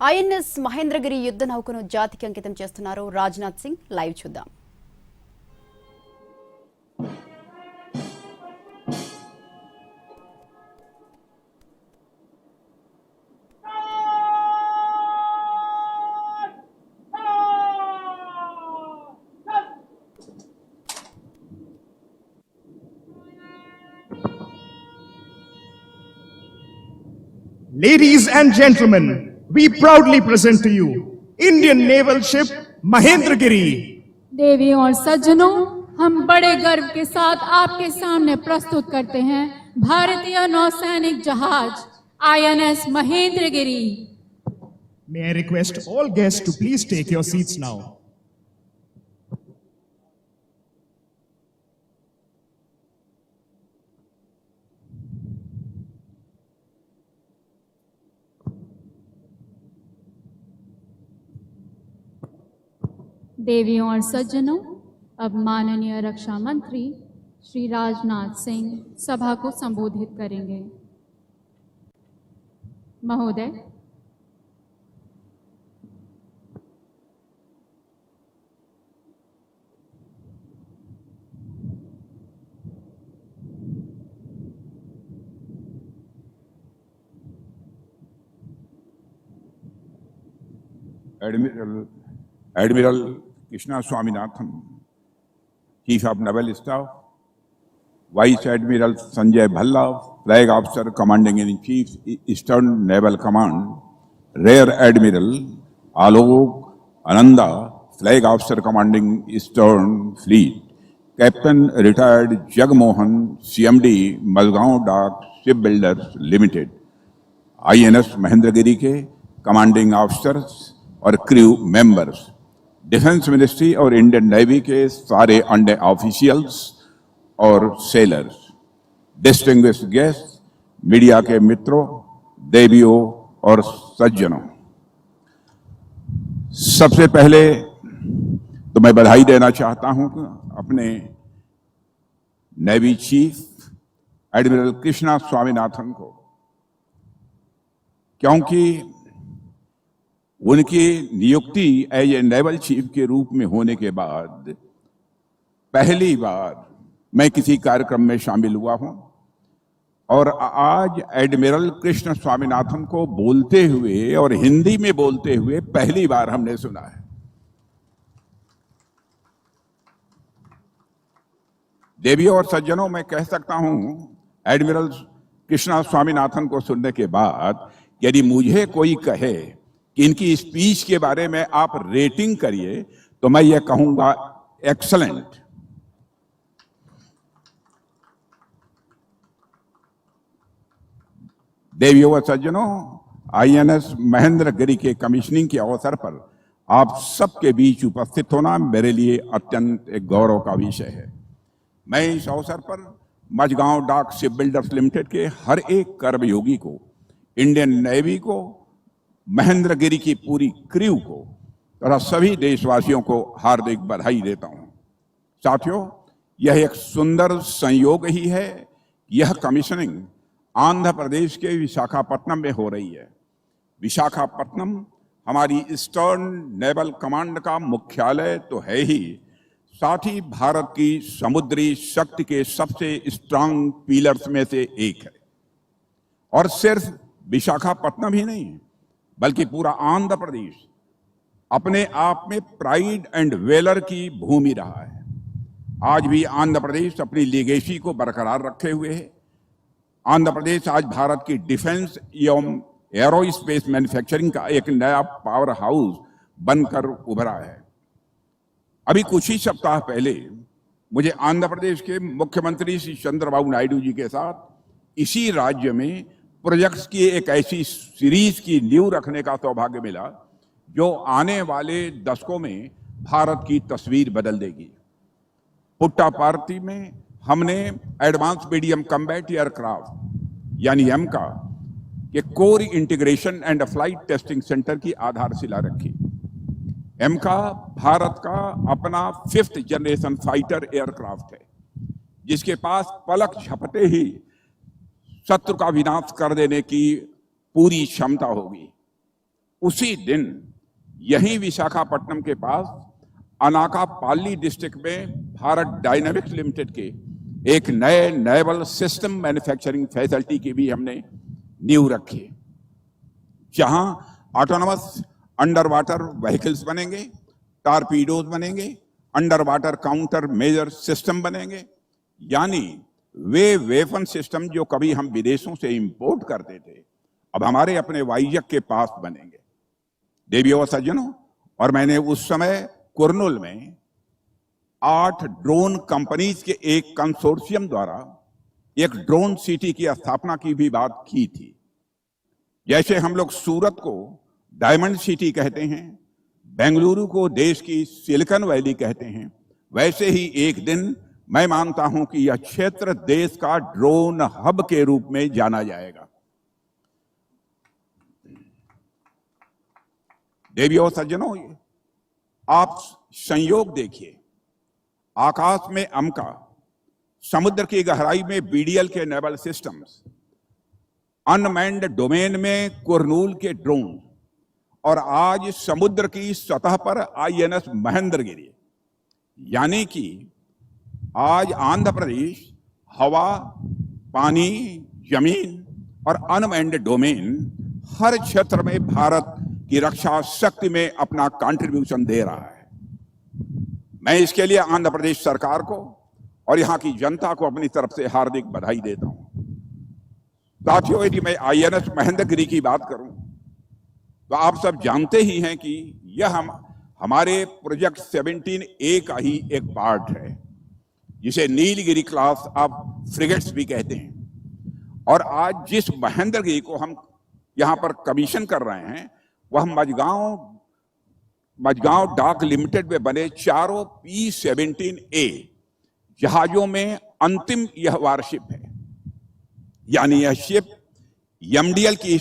INS Mahendragiri యుద్ధ నౌకను జాతికి అంకితం చేస్తున్నారు రాజ్నాథ్ సింగ్. లైవ్ చూద్దాం. Ladies and gentlemen, we proudly present to you Indian naval ship Mahendragiri. देवियों और सज्जनों, हम बड़े गर्व के साथ आपके सामने प्रस्तुत करते हैं भारतीय नौसैनिक जहाज INS Mahendragiri. May I request all guests to please take your seats now. देवियों और सज्जनों, अब माननीय रक्षा मंत्री श्री राजनाथ सिंह सभा को संबोधित करेंगे. महोदय. Admiral Krishna Swaminathan, chief of naval staff, vice admiral Sanjay Bhalla, flag officer commanding in chief Eastern Naval Command, rear admiral Alok Ananda, flag officer commanding Eastern Fleet, captain retired Jagmohan, CMD Mazagon Dock Shipbuilders Limited, INS Mahendragiri के कमांडिंग ऑफिसर्स और crew members, defence ministry और Indian Navy के सारे under officials और sailors, distinguished guest, media के मित्रों, देवियों और सज्जनों, सबसे पहले तो मैं बधाई देना चाहता हूं अपने navy chief admiral Krishna Swaminathan को, क्योंकि उनकी नियुक्ति एज ए नेवल चीफ के रूप में होने के बाद पहली बार मैं किसी कार्यक्रम में शामिल हुआ हूं और आज एडमिरल कृष्ण स्वामीनाथन को बोलते हुए और हिंदी में बोलते हुए पहली बार हमने सुना है. देवियों और सज्जनों, मैं कह सकता हूं एडमिरल कृष्णा स्वामीनाथन को सुनने के बाद यदि मुझे कोई कहे कि इनकी स्पीच के बारे में आप रेटिंग करिए तो मैं ये कहूंगा एक्सलेंट. देवियों व सज्जनों, INS महेंद्रगिरी के कमीशनिंग के अवसर पर आप सबके बीच उपस्थित होना मेरे लिए अत्यंत एक गौरव का विषय है. मैं इस अवसर पर मझगांव डाक शिप बिल्डर्स लिमिटेड के हर एक कर्मयोगी को, इंडियन नेवी को, महेंद्रगिरी की पूरी क्रू को तथा सभी देशवासियों को हार्दिक बधाई देता हूं. साथियों, यह एक सुंदर संयोग ही है. यह कमीशनिंग आंध्र प्रदेश के विशाखापट्टनम में हो रही है. विशाखापट्टनम हमारी ईस्टर्न नेवल कमांड का मुख्यालय तो है ही, साथ ही भारत की समुद्री शक्ति के सबसे स्ट्रांग पिलर्स में से एक है. और सिर्फ विशाखापट्टनम ही नहीं बल्कि पूरा आंध्र प्रदेश अपने आप में प्राइड एंड वेलर की भूमि रहा है. आज भी आंध्र प्रदेश अपनी लीगेसी को बरकरार रखे हुए है. आंध्र प्रदेश आज भारत की डिफेंस एवं एरोस्पेस मैन्युफैक्चरिंग का एक नया पावर हाउस बनकर उभरा है. अभी कुछ ही सप्ताह पहले मुझे आंध्र प्रदेश के मुख्यमंत्री श्री चंद्रबाबू नायडू जी के साथ इसी राज्य में प्रोजेक्ट्स की एक ऐसी सीरीज की नींव रखने का सौभाग्य मिला जो आने वाले दशकों में भारत की तस्वीर बदल देगी. पुट्टापार्थी में हमने एडवांस मीडियम कम्बैट एयरक्राफ्ट यानी एमका के core integration and flight testing centre की आधारशिला रखी. एमका भारत का अपना 5th जनरेशन फाइटर एयरक्राफ्ट है, जिसके पास पलक झपटे ही शत्रु का विनाश कर देने की पूरी क्षमता होगी. उसी दिन यहीं विशाखापट्टनम के पास अनाकापल्ली डिस्ट्रिक्ट में भारत डायनामिक्स लिमिटेड के एक नए नेवल सिस्टम मैन्युफैक्चरिंग फैसिलिटी की भी हमने नींव रखी, जहां ऑटोनमस अंडर वाटर व्हीकल्स बनेंगे, टारपीडोज बनेंगे, under water counter measure system बनेंगे, यानी वे वेपन सिस्टम जो कभी हम विदेशों से इंपोर्ट करते थे अब हमारे अपने वायुजक के पास बनेंगे। देवियों और सज्जनों, और मैंने उस समय कुर्नूल में 8 ड्रोन कंपनीज के एक कंसोर्शियम द्वारा एक ड्रोन सिटी की स्थापना की भी बात की थी। जैसे हम लोग सूरत को डायमंड सिटी कहते हैं, बेंगलुरु को देश की सिलिकॉन वैली कहते हैं, वैसे ही एक दिन मैं मानता हूं कि यह क्षेत्र देश का ड्रोन हब के रूप में जाना जाएगा। देवियों सज्जनों, आप संयोग देखिए, आकाश में अमका, समुद्र की गहराई में बीडीएल के नेवल सिस्टम्स, अनमैन्ड डोमेन में कुर्नूल के ड्रोन, और आज समुद्र की सतह पर आईएनएस महेंद्रगिरी। यानी कि आज आंध्र प्रदेश हवा, पानी, जमीन और अनमैन्ड डोमेन हर क्षेत्र में भारत की रक्षा शक्ति में अपना कंट्रीब्यूशन दे रहा है। मैं इसके लिए आंध्र प्रदेश सरकार को और यहां की जनता को अपनी तरफ से हार्दिक बधाई देता हूं। साथियों, यदि मैं आईएनएस महेंद्रगिरी की बात करूं तो आप सब जानते ही हैं कि यह हमारे प्रोजेक्ट 17A का ही एक पार्ट है, जिसे नीलगिरी क्लास ऑफ फ्रिगेट्स भी कहते हैं। और आज जिस महेंद्रगिरी को हम यहां पर कमीशन कर रहे हैं वह मझगांव डाक लिमिटेड में बने चारों P-17A जहाजों में अंतिम यह वारशिप है। यानी यह शिप एमडीएल की